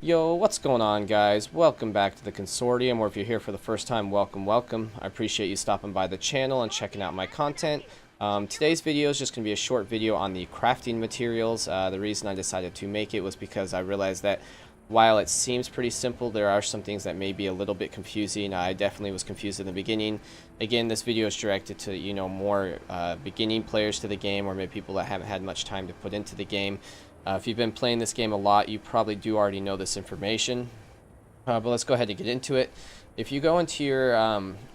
Yo, what's going on, guys? Welcome back to the Consortium, or if you're here for the first time, welcome. I appreciate you stopping by the channel and checking out my content. Today's video is just going to be a short video on the crafting materials. The reason I decided to make it was because I realized that while it seems pretty simple, there are some things that may be a little bit confusing. I definitely was confused in the beginning. Again, this video is directed to, more beginning players to the game, or maybe people that haven't had much time to put into the game. If you've been playing this game a lot, you probably do already know this information. But let's go ahead and get into it. If you go into your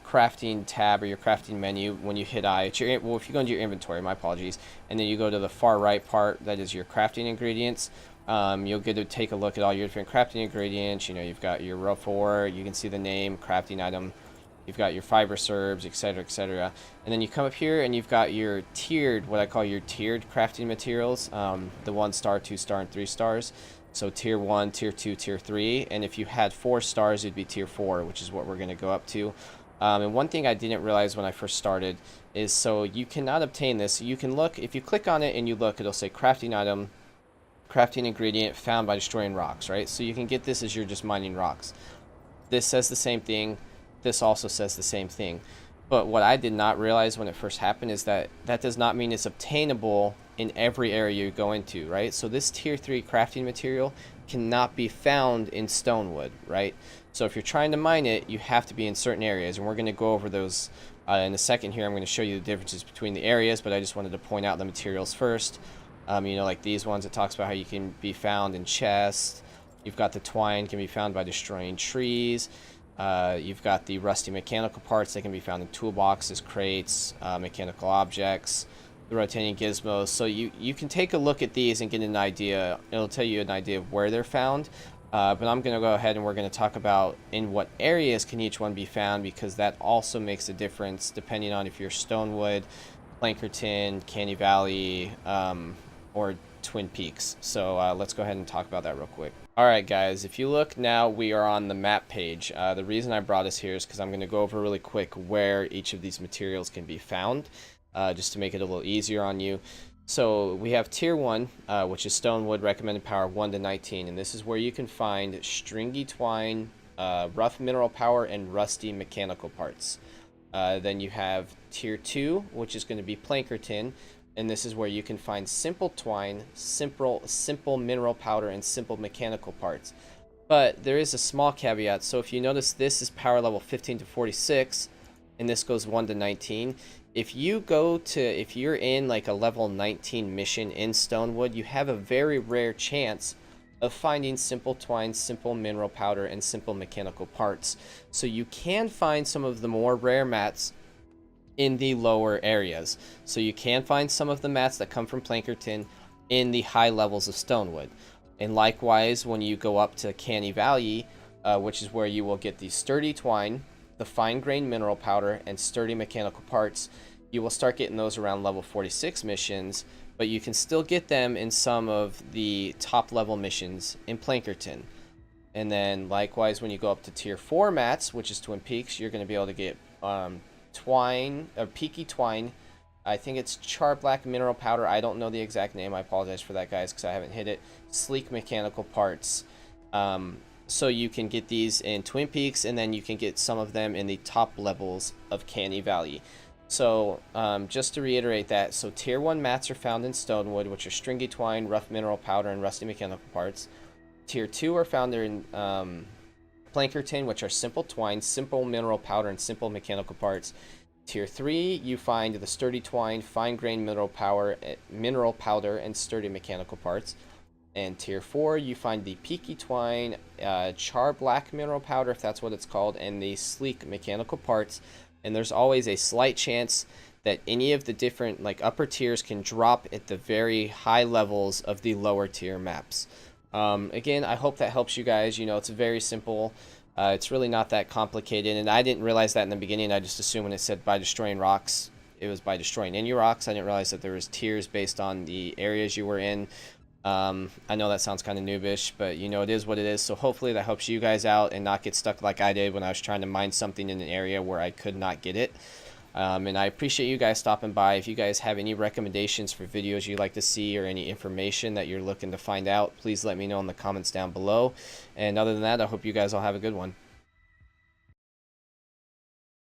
crafting tab or your crafting menu, when you hit I, if you go into your inventory, my apologies, and then you go to the far right part, that is your crafting ingredients. You'll get to take a look at all your different crafting ingredients. You've got your rough ore, you can see the name, crafting item. You've got your fiber serbs, etc., etc. And then you come up here and you've got your tiered, what I call your tiered crafting materials, the 1 star, 2 star, and 3 stars. So tier 1, tier 2, tier 3. And if you had 4 stars, it'd be tier 4, which is what we're going to go up to. And one thing I didn't realize when I first started is, so you cannot obtain this. You can look, if you click on it and you look, it'll say crafting item, crafting ingredient found by destroying rocks, right? So you can get this as you're just mining rocks. This says the same thing. This also says the same thing. But what I did not realize when it first happened is that that does not mean it's obtainable in every area you go into, right? So this tier 3 crafting material cannot be found in stonewood, right? So if you're trying to mine it, you have to be in certain areas, and we're going to go over those in a second here. I'm going to show you the differences between the areas, but I just wanted to point out the materials first. Like these ones, it talks about how you can be found in chests. You've got the twine can be found by destroying trees. You've got the rusty mechanical parts that can be found in toolboxes, crates, mechanical objects, the rotating gizmos. So you can take a look at these and get an idea. It'll tell you an idea of where they're found. But I'm going to go ahead and we're going to talk about in what areas can each one be found, because that also makes a difference depending on if you're Stonewood, Plankerton, Canny Valley, or Twin Peaks. So let's go ahead and talk about that real quick. Alright guys, if you look now, we are on the map page. The reason I brought us here is because I'm going to go over really quick where each of these materials can be found, just to make it a little easier on you. So we have tier 1, which is Stonewood, recommended power 1 to 19, and this is where you can find stringy twine, rough mineral power, and rusty mechanical parts. Then you have tier 2, which is going to be Plankerton, and this is where you can find simple twine, simple mineral powder, and simple mechanical parts. But there is a small caveat. So if you notice, this is power level 15 to 46, and this goes 1 to 19. If you're in like a level 19 mission in Stonewood, you have a very rare chance of finding simple twine, simple mineral powder, and simple mechanical parts. So you can find some of the more rare mats in the lower areas. So you can find some of the mats that come from Plankerton in the high levels of Stonewood. And likewise, when you go up to Canny Valley, which is where you will get the sturdy twine, the fine-grained mineral powder, and sturdy mechanical parts, you will start getting those around level 46 missions, but you can still get them in some of the top-level missions in Plankerton. And then likewise, when you go up to tier 4 mats, which is Twin Peaks, you're going to be able to get twine, or peaky twine. I think it's char black mineral powder. I don't know the exact name. I apologize for that, guys, because I haven't hit it. Sleek mechanical parts. So you can get these in Twin Peaks, and then you can get some of them in the top levels of Canny Valley. So just to reiterate that, so tier 1 mats are found in Stonewood, which are stringy twine, rough mineral powder, and rusty mechanical parts. Tier 2 are found in Plankerton, which are simple twine, simple mineral powder, and simple mechanical parts. Tier 3, you find the sturdy twine, fine-grained mineral powder, and sturdy mechanical parts. And tier 4, you find the peaky twine, char black mineral powder, if that's what it's called, and the sleek mechanical parts. And there's always a slight chance that any of the different upper tiers can drop at the very high levels of the lower tier maps. Again, I hope that helps you guys. It's very simple. It's really not that complicated, and I didn't realize that in the beginning. I just assumed when it said by destroying rocks, it was by destroying any rocks. I didn't realize that there was tiers based on the areas you were in. I know that sounds kind of noobish, but it is what it is. So hopefully that helps you guys out and not get stuck like I did when I was trying to mine something in an area where I could not get it. And I appreciate you guys stopping by. If you guys have any recommendations for videos you'd like to see or any information that you're looking to find out, please let me know in the comments down below. And other than that, I hope you guys all have a good one.